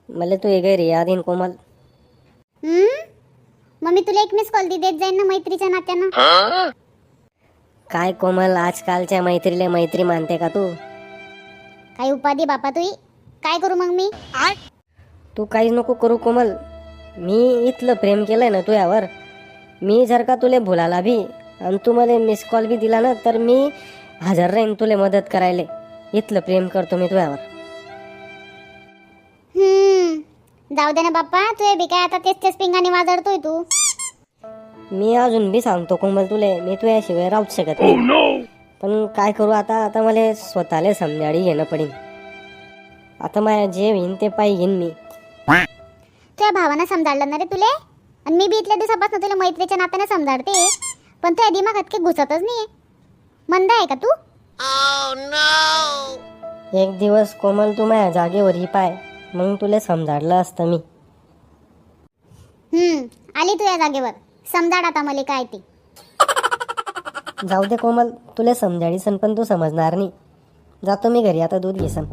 मला तू हे गैर याद येईन कोमल. मग मी तुला एक मिस कॉल देत जाईन ना मैत्रीच्या नात्यानं. काय कोमल, आजकालच्या मैत्रीला मैत्री मानते का तू? काही उपाधी बापा तुई. काय करू मग मी? तू काहीच नको करू कोमल. मी इथलं प्रेम केलंय ना तुझ्यावर. मी जर का तुले भुलाला भी आणि तू मला मिस कॉल बी दिला ना तर मी हजर राहीन तुले मदत करायला. इथलं प्रेम करतो मी तुझ्यावर. जाऊ दे ना बाप्पा, तू बी काय आता तेच पिंगाने वाजडतोय तू. मी अजून बी सांगतो कोमल तुले, मी तुझ्याशिवाय राहूच शकत नाही. पण काय करू आता मला स्वतःला समजाडी घेणं पडेल. आता माझ्या जे होईन ते पायी घेईन मी. तुझ्या भावानं समजाडलं ना रे तुले. आणि मी बी इथल्या दिवसापासून तुला मैत्रीच्या नात्याने समजाडते. पण तुझ्या दिमागात काही घुसतच नाही. मंद आहे का तू? एक दिवस कोमल तू माझ्या जागेवर ही पाय, मग तुला समजाडलं असतं मी. आली तुझ्या जागेवर. समजाड आता मला काय ती. जाऊ दे कोमल, तुला समजाडीसन पण तू समजणार नाही. जातो मी घरी आता, दूध घेसन.